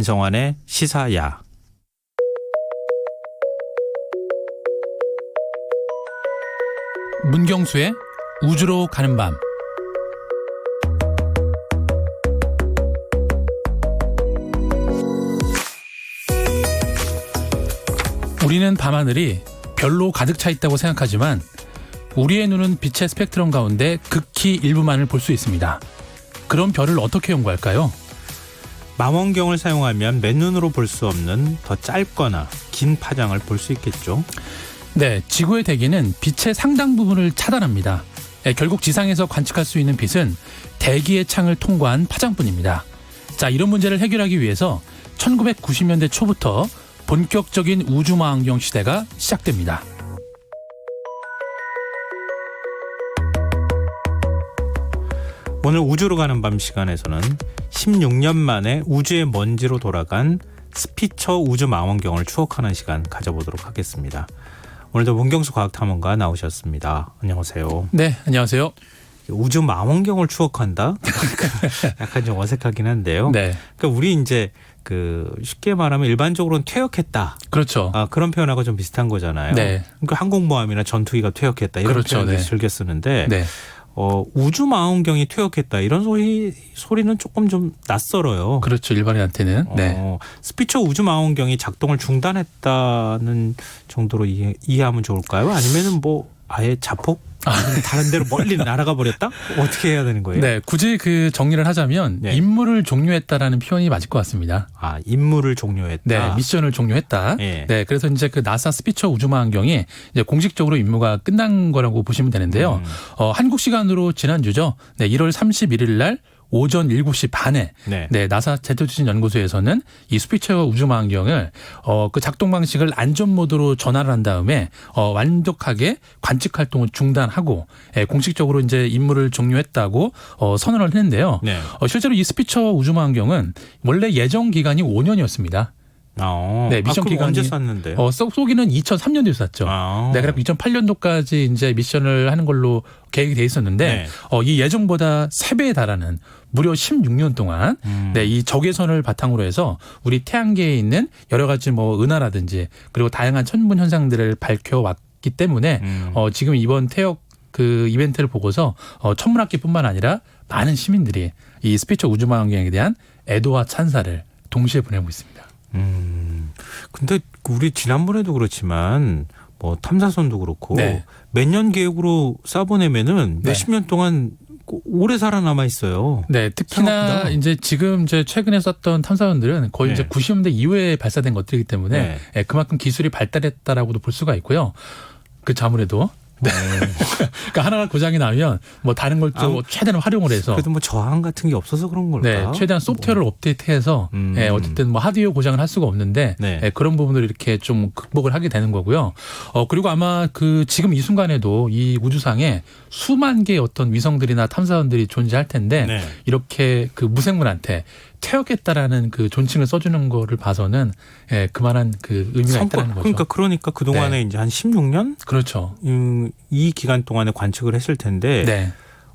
김성환의 시사야. 문경수의 우주로 가는 밤. 우리는 밤하늘이 별로 가득 차 있다고 생각하지만 우리의 눈은 빛의 스펙트럼 가운데 극히 일부만을 볼 수 있습니다. 그럼 별을 어떻게 연구할까요? 망원경을 사용하면 맨눈으로 볼 수 없는 더 짧거나 긴 파장을 볼 수 있겠죠. 네, 지구의 대기는 빛의 상당 부분을 차단합니다. 결국 지상에서 관측할 수 있는 빛은 대기의 창을 통과한 파장뿐입니다. 자, 이런 문제를 해결하기 위해서 1990년대 초부터 본격적인 우주망원경 시대가 시작됩니다. 오늘 우주로 가는 밤 시간에서는 16년 만에 우주의 먼지로 돌아간 스피처 우주망원경을 추억하는 시간 가져보도록 하겠습니다. 오늘도 문경수 과학탐험가 나오셨습니다. 안녕하세요. 네, 안녕하세요. 우주망원경을 추억한다? 약간 좀 어색하긴 한데요. 네. 그러니까 우리 이제 쉽게 말하면 일반적으로는 퇴역했다. 그렇죠. 그런 표현하고 좀 비슷한 거잖아요. 네. 그러니까 항공모함이나 전투기가 퇴역했다 이런 그렇죠. 표현을 네. 즐겨 쓰는데 네. 우주망원경이 퇴역했다 이런 소리는 조금 좀 낯설어요. 그렇죠. 일반인한테는. 네. 스피처 우주망원경이 작동을 중단했다는 정도로 이해하면 좋을까요? 아니면은 뭐 아예 자폭? 다른 데로 멀리 날아가 버렸다? 어떻게 해야 되는 거예요? 네, 굳이 그 정리를 하자면 네. 임무를 종료했다라는 표현이 맞을 것 같습니다. 임무를 종료했다. 네, 미션을 종료했다. 네. 네, 그래서 이제 그 나사 스피처 우주망원경이 이제 공식적으로 임무가 끝난 거라고 보시면 되는데요. 한국 시간으로 지난주죠. 네, 1월 31일 날 오전 7시 반에 네. 나사 제트추진연구소에서는 이 스피처 우주망원경을 그 작동 방식을 안전 모드로 전환을 한 다음에 완벽하게 관측 활동을 중단하고 공식적으로 이제 임무를 종료했다고 선언을 했는데요. 네. 실제로 이 스피처 우주망원경은 원래 예정 기간이 5년이었습니다. 네, 미션 그럼 기간이 언제 쐈는데요? 쏘기는 2003년도에 쐈죠. 네, 그래서 2008년도까지 이제 미션을 하는 걸로 계획이 돼 있었는데 네. 이 예정보다 3배에 달하는 무려 16년 동안 네, 이 적외선을 바탕으로 해서 우리 태양계에 있는 여러 가지 뭐 은하라든지 그리고 다양한 천문 현상들을 밝혀왔기 때문에 지금 이번 태역 그 이벤트를 보고서 천문학계뿐만 아니라 많은 시민들이 이 스피처 우주망원경에 대한 애도와 찬사를 동시에 보내고 있습니다. 근데 우리 지난번에도 그렇지만 뭐 탐사선도 그렇고 네. 몇 년 계획으로 쏴보내면은 네. 몇십 년 동안 오래 살아남아 있어요. 네, 특히나 생각보다. 이제 지금 이제 최근에 썼던 탐사선들은 거의 네. 이제 90년대 이후에 발사된 것들이기 때문에 네. 예, 그만큼 기술이 발달했다라고도 볼 수가 있고요. 아무래도 네. 그러니까 하나가 고장이 나면 뭐 다른 걸 좀 최대한 활용을 해서 그래도 뭐 저항 같은 게 없어서 그런 걸까? 네, 최대한 소프트웨어를 업데이트해서 예, 어쨌든 뭐 하드웨어 고장을 할 수가 없는데 네. 예, 그런 부분을 이렇게 좀 극복을 하게 되는 거고요. 그리고 아마 지금 이 순간에도 이 우주상에 수만 개의 어떤 위성들이나 탐사선들이 존재할 텐데 네. 이렇게 그 무생물한테 퇴역했다라는 그 존칭을 써주는 거를 봐서는 예, 그만한 그 의미가 있다는 거죠. 그러니까 그동안에 이제 한 16년? 그렇죠. 이 기간 동안에 관측을 했을 텐데 네.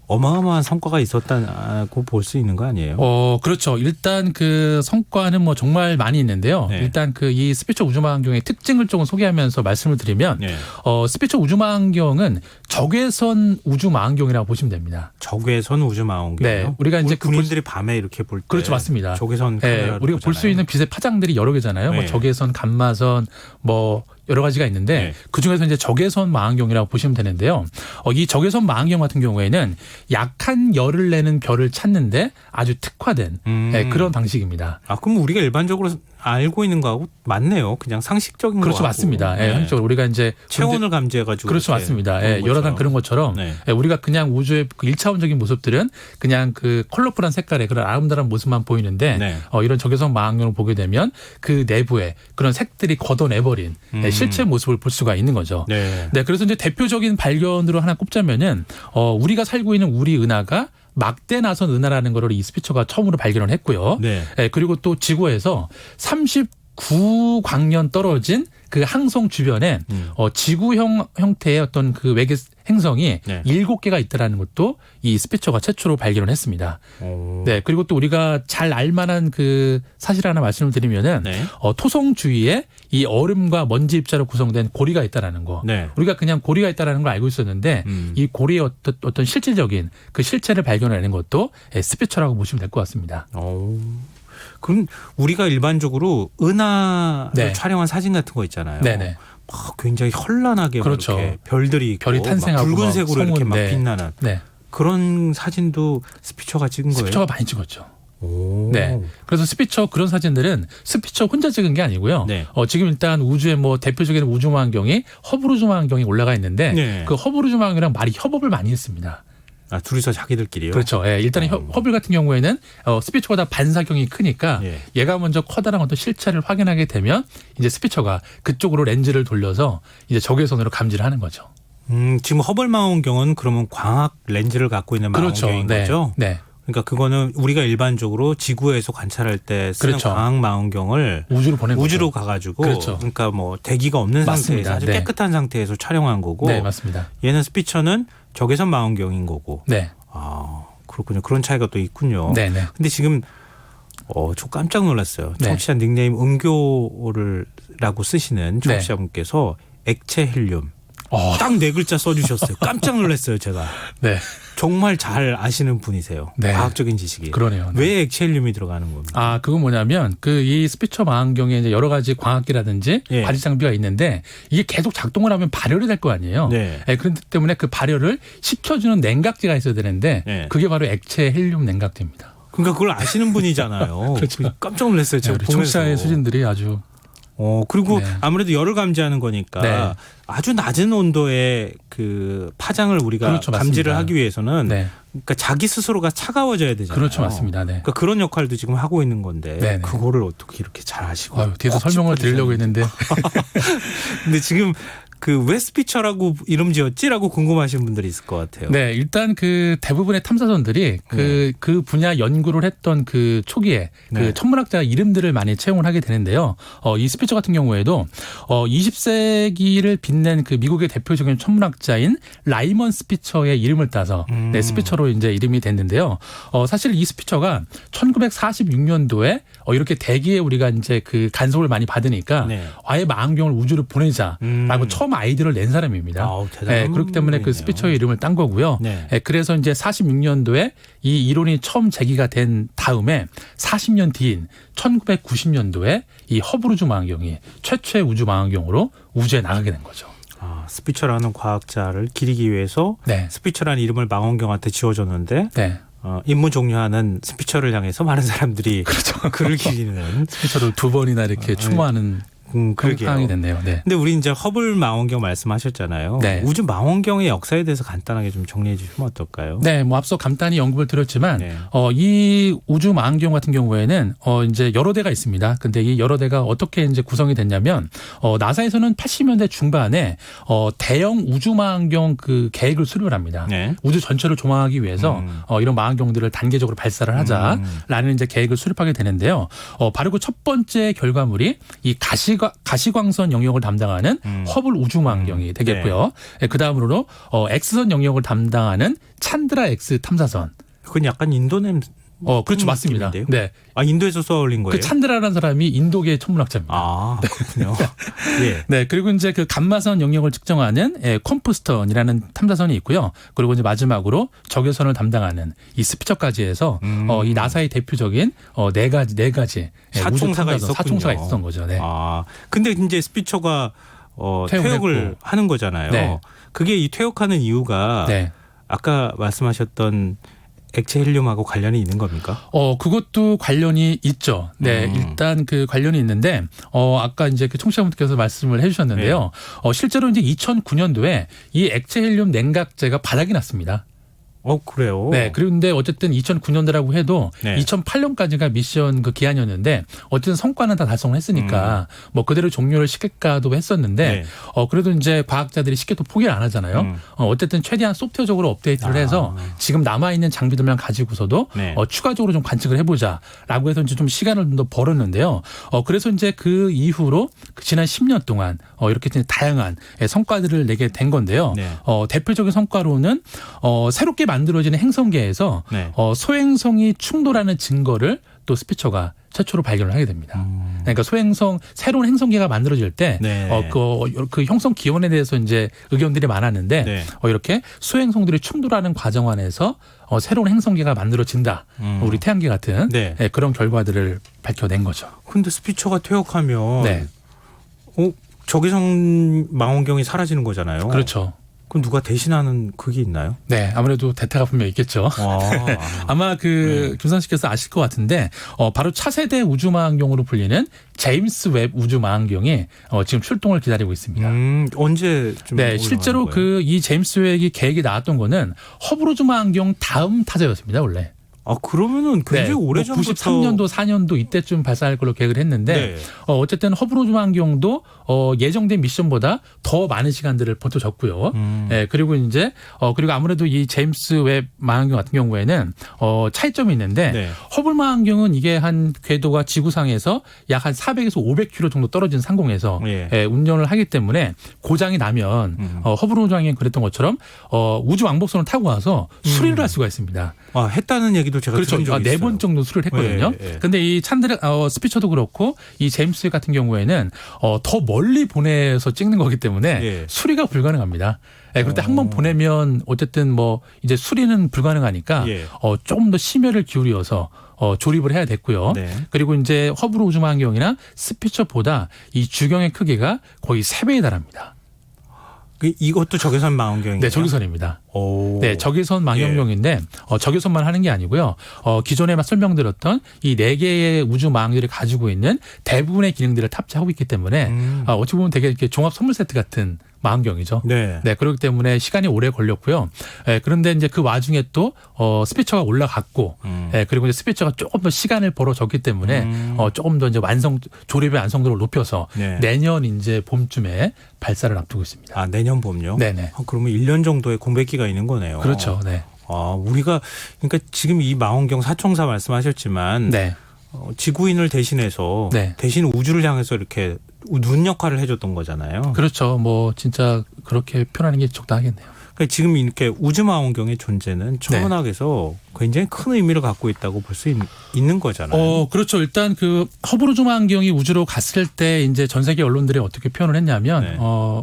어마어마한 성과가 있었다고 볼 수 있는 거 아니에요? 그렇죠. 일단 그 성과는 뭐 정말 많이 있는데요. 네. 일단 이 스피처 우주망원경의 특징을 조금 소개하면서 말씀을 드리면 네. 스피처 우주망원경은 적외선 우주망원경이라고 보시면 됩니다. 적외선 우주망원경. 네, 우리가 이제 군인들이 밤에 이렇게 볼 때 그렇죠, 맞습니다. 적외선 네, 카메라로 우리가 볼 수 보잖아요. 있는 빛의 파장들이 여러 개잖아요. 뭐 네. 적외선, 감마선, 뭐 여러 가지가 있는데 네. 그중에서 이제 적외선 망원경이라고 보시면 되는데요. 이 적외선 망원경 같은 경우에는 약한 열을 내는 별을 찾는데 아주 특화된 그런 방식입니다. 그럼 우리가 일반적으로 알고 있는 거하고 맞네요. 그냥 상식적인 그렇죠, 거하고. 맞습니다. 예, 상식적으로 우리가 이제 체온을 감지해가지고 그렇죠, 맞습니다. 예, 여러 단 그런 것처럼 네. 예, 우리가 그냥 우주의 그 1차원적인 모습들은 그냥 그 컬러풀한 색깔의 그런 아름다운 모습만 보이는데 네. 이런 적외선 망원경을 보게 되면 그 내부에 그런 색들이 걷어내버린 실제 모습을 볼 수가 있는 거죠. 네. 네, 그래서 이제 대표적인 발견으로 하나 꼽자면은 우리가 살고 있는 우리 은하가 막대 나선 은하라는 거를 이 스피처가 처음으로 발견을 했고요. 네. 그리고 또 지구에서 39광년 떨어진 그 항성 주변에 지구형 형태의 어떤 그 외계 행성이 네. 7개가 있다라는 것도 이 스피처가 최초로 발견을 했습니다. 네. 그리고 또 우리가 잘 알만한 그 사실 하나 말씀을 드리면은 네. 토성 주위에 이 얼음과 먼지 입자로 구성된 고리가 있다라는 거. 네. 우리가 그냥 고리가 있다라는 걸 알고 있었는데 이 고리의 어떤 실질적인 그 실체를 발견해낸 것도 스피처라고 보시면 될 것 같습니다. 그럼 우리가 일반적으로 은하를 네. 촬영한 사진 같은 거 있잖아요. 네네. 막 굉장히 현란하게 그렇죠. 이렇게 별들이 있고 별이 탄생하고 막 붉은색으로 막 이렇게 막 성운, 네. 빛나는 네. 그런 사진도 스피처가 찍은 거예요. 스피처가 많이 찍었죠. 오. 네. 그래서 스피처 그런 사진들은 스피처 혼자 찍은 게 아니고요. 네. 지금 일단 우주의 뭐 대표적인 우주망원경이 허블 우주망원경이 올라가 있는데 네. 그 허블 우주망원경이랑 말이 협업을 많이 했습니다. 둘이서 자기들끼리요? 그렇죠. 예, 일단 허블 같은 경우에는 스피처보다 반사경이 크니까 예. 얘가 먼저 커다란 어떤 실체를 확인하게 되면 이제 스피처가 그쪽으로 렌즈를 돌려서 이제 적외선으로 감지를 하는 거죠. 지금 허블 망원경은 그러면 광학 렌즈를 갖고 있는 그렇죠. 망원경인 네. 거죠? 네. 그러니까 그거는 우리가 일반적으로 지구에서 관찰할 때 쓰는 그렇죠. 광학 망원경을 우주로 보낸 우주로 거죠. 가가지고 그렇죠. 그러니까 뭐 대기가 없는 맞습니다. 상태에서 아주 네. 깨끗한 상태에서 촬영한 거고 네, 맞습니다. 얘는 스피처는 적외선 망원경인 거고. 네. 그렇군요. 그런 차이가 또 있군요. 네, 네. 근데 지금 저 깜짝 놀랐어요. 네. 청취자 닉네임 은교를라고 쓰시는 청취자분께서 액체 헬륨 딱 4글자 써주셨어요. 깜짝 놀랐어요, 제가. 네. 정말 잘 아시는 분이세요. 네. 과학적인 지식이. 그러네요. 네. 왜 액체 헬륨이 들어가는 겁니까? 그건 뭐냐면 이 스피처 망원경에 이제 여러 가지 광학기라든지 예. 발휘 장비가 있는데 이게 계속 작동을 하면 발열이 될 거 아니에요. 네. 그렇기 때문에 그 발열을 식혀주는 냉각제가 있어야 되는데 네. 그게 바로 액체 헬륨 냉각제입니다. 그러니까 그걸 아시는 분이잖아요. 그렇죠. 깜짝 놀랐어요. 제가 우리 보면서. 청취자의 수준들이 아주 그리고 네. 아무래도 열을 감지하는 거니까 네. 아주 낮은 온도의 그 파장을 우리가 그렇죠, 감지를 맞습니다. 하기 위해서는 네. 그러니까 자기 스스로가 차가워져야 되잖아요. 그렇죠, 맞습니다. 네. 그러니까 그런 역할도 지금 하고 있는 건데 네, 네. 그거를 어떻게 이렇게 잘 아시고 뒤에서 꼭 설명을 드리려고 짚어주셨는데. 했는데 근데 지금 그 왜 스피처라고 이름 지었지라고 궁금하신 분들이 있을 것 같아요. 네, 일단 그 대부분의 탐사선들이 그 분야 연구를 했던 그 초기에 네. 그 천문학자 이름들을 많이 채용을 하게 되는데요. 이 스피처 같은 경우에도 20세기를 빛낸 그 미국의 대표적인 천문학자인 라이먼 스피처의 이름을 따서 네, 스피처로 이제 이름이 됐는데요. 사실 이 스피처가 1946년도에 이렇게 대기에 우리가 이제 그 간섭을 많이 받으니까 네. 아예 망원경을 우주로 보내자라고 처음 아이디어를 낸 사람입니다. 대단한 그렇기 때문에 그 분이네요. 스피처의 이름을 딴 거고요. 네. 그래서 이제 46년도에 이 이론이 처음 제기가 된 다음에 40년 뒤인 1990년도에 이 허블 우주 망원경이 최초의 우주 망원경으로 우주에 나가게 된 거죠. 스피처라는 과학자를 기리기 위해서 네. 스피처라는 이름을 망원경한테 지어줬는데 네. 임무 종료하는 스피처를 향해서 많은 사람들이 그렇죠. 그를 기리는 스피처를 2번이나 이렇게 추모하는 그런 그러게요. 상황이 됐네요. 네. 근데 우리 이제 허블 망원경 말씀하셨잖아요. 네. 우주 망원경의 역사에 대해서 간단하게 좀 정리해 주시면 어떨까요? 네, 뭐 앞서 간단히 언급을 드렸지만 네. 이 우주 망원경 같은 경우에는 이제 여러 대가 있습니다. 근데 이 여러 대가 어떻게 이제 구성이 됐냐면 나사에서는 80년대 중반에 대형 우주 망원경 그 계획을 수립을 합니다. 네. 우주 전체를 조망하기 위해서 이런 망원경들을 단계적으로 발사를 하자라는 이제 계획을 수립하게 되는데요. 바로 그 첫 번째 결과물이 이 가시광선 영역을 담당하는 허블 우주 망원경이 되겠고요. 네. 그 다음으로 X선 영역을 담당하는 찬드라 X 탐사선. 그건 약간 인도냄. 그렇죠, 맞습니다. 느낌인데요? 네, 인도에서 쏘아 올린 거예요? 그 찬드라라는 사람이 인도계 천문학자입니다. 그렇군요. 예. 네, 그리고 이제 그 감마선 영역을 측정하는 콤프스턴이라는 탐사선이 있고요. 그리고 이제 마지막으로 적외선을 담당하는 이 스피처까지 해서 이 나사의 대표적인 네 가지 사총사가 있었군요. 사총사가 있었던 거죠. 네. 근데 이제 스피처가 퇴역을 하는 거잖아요. 네. 그게 이 퇴역하는 이유가 네. 아까 말씀하셨던 액체 헬륨하고 관련이 있는 겁니까? 그것도 관련이 있죠. 네, 일단 그 관련이 있는데, 아까 이제 그 청취자분께서 말씀을 해주셨는데요. 실제로 이제 2009년도에 이 액체 헬륨 냉각제가 바닥이 났습니다. 그래요. 네. 그런데 어쨌든 2009년도라고 해도 네. 2008년까지가 미션 그 기한이었는데 어쨌든 성과는 다 달성을 했으니까 뭐 그대로 종료를 시킬까도 했었는데 네. 그래도 이제 과학자들이 쉽게 또 포기를 안 하잖아요. 어쨌든 최대한 소프트웨어적으로 업데이트를 해서 지금 남아있는 장비들만 가지고서도 네. 추가적으로 좀 관측을 해보자라고 해서 이제 좀 시간을 좀 더 벌었는데요. 그래서 이제 그 이후로 지난 10년 동안 이렇게 이제 다양한 성과들을 내게 된 건데요. 네. 대표적인 성과로는 새롭게 만들어지는 행성계에서 네. 소행성이 충돌하는 증거를 또 스피처가 최초로 발견을 하게 됩니다. 그러니까 새로운 행성계가 만들어질 때 네. 그 형성 기원에 대해서 이제 의견들이 많았는데 네. 이렇게 소행성들이 충돌하는 과정 안에서 새로운 행성계가 만들어진다. 우리 태양계 같은 네. 그런 결과들을 밝혀낸 거죠. 근데 스피처가 퇴역하면 네. 적외선 망원경이 사라지는 거잖아요. 그렇죠. 그럼 누가 대신하는 그게 있나요? 네, 아무래도 대타가 분명 있겠죠. 아마 김선 씨께서 아실 것 같은데 바로 차세대 우주망원경으로 불리는 제임스 웹 우주망원경이 지금 출동을 기다리고 있습니다. 언제쯤? 네, 실제로 이 제임스 웹이 계획이 나왔던 거는 허블 우주망원경 다음 타자였습니다, 원래. 그러면은 굉장히 오래전부터 93년도, 4년도 이때쯤 발사할 걸로 계획을 했는데 네. 어쨌든 허블 우주망원경도 예정된 미션보다 더 많은 시간들을 버텨줬고요. 네, 그리고 이제 그리고 아무래도 이 제임스 웹 망원경 같은 경우에는 차이점이 있는데 네. 허블 망원경은 이게 한 궤도가 지구상에서 약 한 400에서 500km 정도 떨어진 상공에서 예. 운전을 하기 때문에 고장이 나면 허블 우주망원경 그랬던 것처럼 우주 왕복선을 타고 와서 수리를 할 수가 있습니다. 했다는 얘기도 제가 그렇죠. 들은 적이 있어요. 4번 정도 수리를 했거든요. 예. 근데 이 스피처도 그렇고 이 제임스 웹 같은 경우에는 더 멀리 보내서 찍는 거기 때문에 예. 수리가 불가능합니다. 그런데 한 번 보내면 어쨌든 뭐 이제 수리는 불가능하니까 예. 조금 더 심혈을 기울여서 조립을 해야 됐고요. 네. 그리고 이제 허블 우주망원경이나 스피처보다 이 주경의 크기가 거의 3배에 달합니다. 이것도 적외선 망원경이에요? 네, 적외선입니다. 오. 네, 적외선 망원경인데 적외선만 하는 게 아니고요. 기존에 설명드렸던 이 4개의 우주 망원경을 가지고 있는 대부분의 기능들을 탑재하고 있기 때문에 어찌 보면 되게 이렇게 종합 선물 세트 같은 망원경이죠. 네. 네, 그렇기 때문에 시간이 오래 걸렸고요. 그런데 이제 그 와중에 또 스피처가 올라갔고, 그리고 이제 스피처가 조금 더 시간을 벌어졌기 때문에 조금 더 이제 조립의 완성도를 높여서 네. 내년 이제 봄쯤에 발사를 앞두고 있습니다. 내년 봄요? 네네. 그러면 1년 정도의 공백기가 있는 거네요. 그렇죠. 네. 우리가 그러니까 지금 이 망원경 사총사 말씀하셨지만 네. 지구인을 대신해서 네. 대신 우주를 향해서 이렇게 눈 역할을 해줬던 거잖아요. 그렇죠. 뭐 진짜 그렇게 표현하는 게 적당하겠네요. 그러니까 지금 이렇게 우주망원경의 존재는 천문학에서 굉장히 큰 의미를 갖고 있다고 볼 수 있는 거잖아요. 그렇죠. 일단 그 허블 우주망원경이 우주로 갔을 때 이제 전 세계 언론들이 어떻게 표현을 했냐면 네.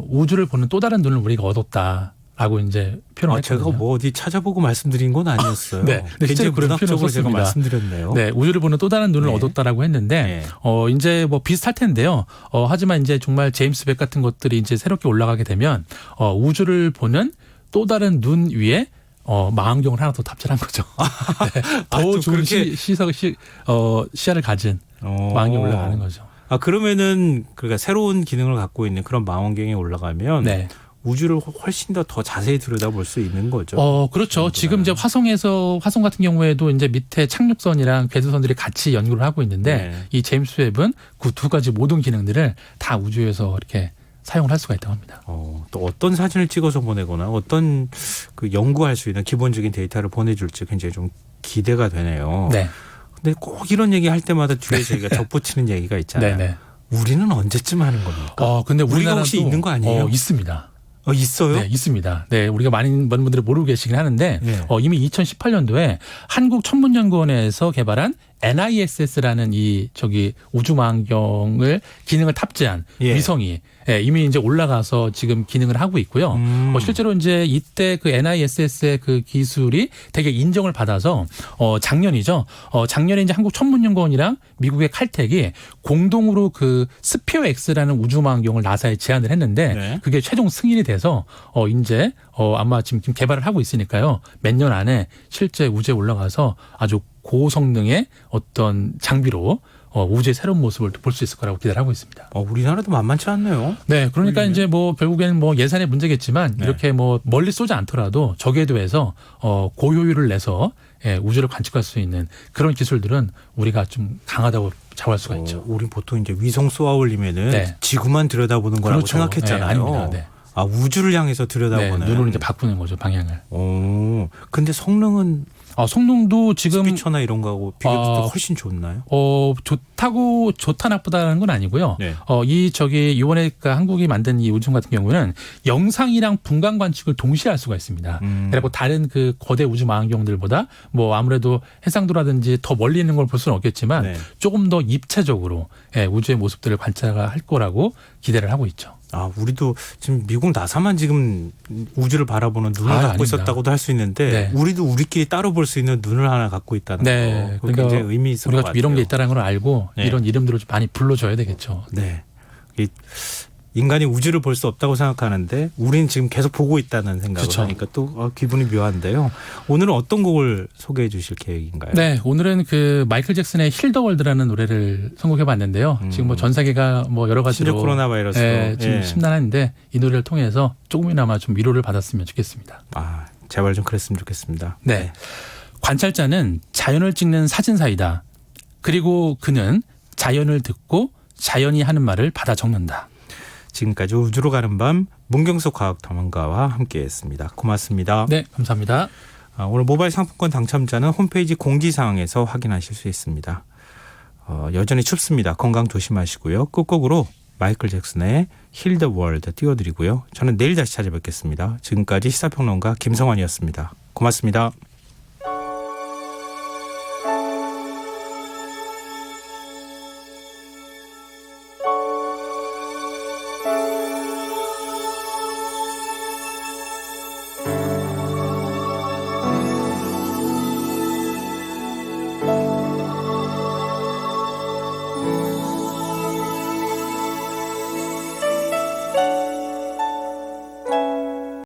우주를 보는 또 다른 눈을 우리가 얻었다. 라고 이제 표현을 했거든요. 제가 뭐 어디 찾아보고 말씀드린 건 아니었어요. 네. 굉장히 그런 표현을 문학적으로 제가 썼습니다. 말씀드렸네요. 네, 우주를 보는 또 다른 눈을 네. 얻었다라고 했는데, 네. 이제 뭐 비슷할 텐데요. 하지만 이제 정말 제임스 웹 같은 것들이 이제 새롭게 올라가게 되면, 우주를 보는 또 다른 눈 위에 망원경을 하나 더 탑재한 거죠. 네, 더 좋은 그렇게 시야를 가진 망원경이 올라가는 거죠. 그러면은 그러니까 새로운 기능을 갖고 있는 그런 망원경이 올라가면 네. 우주를 훨씬 더 자세히 들여다볼 수 있는 거죠. 그렇죠. 지금 이제 화성 같은 경우에도 이제 밑에 착륙선이랑 궤도선들이 같이 연구를 하고 있는데 네. 이 제임스 웹은 그 두 가지 모든 기능들을 다 우주에서 이렇게 사용을 할 수가 있다고 합니다. 또 어떤 사진을 찍어서 보내거나 어떤 그 연구할 수 있는 기본적인 데이터를 보내줄지 굉장히 좀 기대가 되네요. 네. 근데 꼭 이런 얘기 할 때마다 뒤에 저희가 덧붙이는 얘기가 있잖아요. 네네. 우리는 언제쯤 하는 겁니까? 근데 우리가 혹시 있는 거 아니에요? 있습니다. 있어요? 네, 있습니다. 네, 우리가 많은 분들이 모르고 계시긴 하는데 네. 이미 2018년도에 한국천문연구원에서 개발한 NISS라는 우주망원경을 기능을 탑재한 예. 위성이 이미 이제 올라가서 지금 기능을 하고 있고요. 실제로 이제 이때 그 NISS의 그 기술이 되게 인정을 받아서 작년이죠. 작년에 이제 한국천문연구원이랑 미국의 칼텍이 공동으로 그 스피어 X라는 우주망원경을 나사에 제안을 했는데 네. 그게 최종 승인이 돼서 이제 아마 지금 개발을 하고 있으니까요. 몇 년 안에 실제 우주에 올라가서 아주 고성능의 어떤 장비로 우주의 새로운 모습을 볼 수 있을 거라고 기대를 하고 있습니다. 우리나라도 만만치 않네요. 네, 그러니까 이제 뭐 결국에는 뭐 예산의 문제겠지만 네. 이렇게 뭐 멀리 쏘지 않더라도 저궤도에서 고효율을 내서 우주를 관측할 수 있는 그런 기술들은 우리가 좀 강하다고 자부할 수가 있죠. 우린 보통 이제 위성 쏘아 올리면은 네. 지구만 들여다보는 거라고 그렇죠. 생각했잖아요. 네, 아닙니다. 네. 우주를 향해서 네, 들여다보는. 눈을 이제 바꾸는 거죠, 방향을. 근데 성능은 성능도 지금 스피처나 이런 거하고 비교해도 훨씬 좋나요? 좋다 나쁘다는 건 아니고요. 네. 이번에 한국이 만든 이 우주 같은 경우는 영상이랑 분간 관측을 동시에 할 수가 있습니다. 그리고 다른 그 거대 우주 망원경들보다 뭐 아무래도 해상도라든지 더 멀리 있는 걸 볼 수는 없겠지만 네. 조금 더 입체적으로 우주의 모습들을 관찰할 거라고 기대를 하고 있죠. 우리도 지금 미국 나사만 지금 우주를 바라보는 눈을 갖고 아닙니다. 있었다고도 할 수 있는데 네. 우리도 우리끼리 따로 볼 수 있는 눈을 하나 갖고 있다는 거. 그게 굉장히 의미 있을 것 우리가 같아요. 좀 이런 게 있다는 걸 알고 네. 이런 이름들을 좀 많이 불러줘야 되겠죠. 네. 인간이 우주를 볼 수 없다고 생각하는데 우리는 지금 계속 보고 있다는 생각을 그렇죠. 하니까 또 기분이 묘한데요. 오늘은 어떤 곡을 소개해 주실 계획인가요? 네, 오늘은 그 마이클 잭슨의 힐 더 월드라는 노래를 선곡해 봤는데요. 지금 뭐 전 세계가 뭐 여러 가지로 심지어 코로나 바이러스로 지금 심란한데 이 노래를 통해서 조금이나마 좀 위로를 받았으면 좋겠습니다. 제발 좀 그랬으면 좋겠습니다. 네. 관찰자는 자연을 찍는 사진사이다. 그리고 그는 자연을 듣고 자연이 하는 말을 받아 적는다. 지금까지 우주로 가는 밤 문경석 과학탐험가와 함께했습니다. 고맙습니다. 네, 감사합니다. 오늘 모바일 상품권 당첨자는 홈페이지 공지사항에서 확인하실 수 있습니다. 여전히 춥습니다. 건강 조심하시고요. 끝곡으로 마이클 잭슨의 힐 더 월드 띄워드리고요. 저는 내일 다시 찾아뵙겠습니다. 지금까지 시사평론가 김성환이었습니다. 고맙습니다.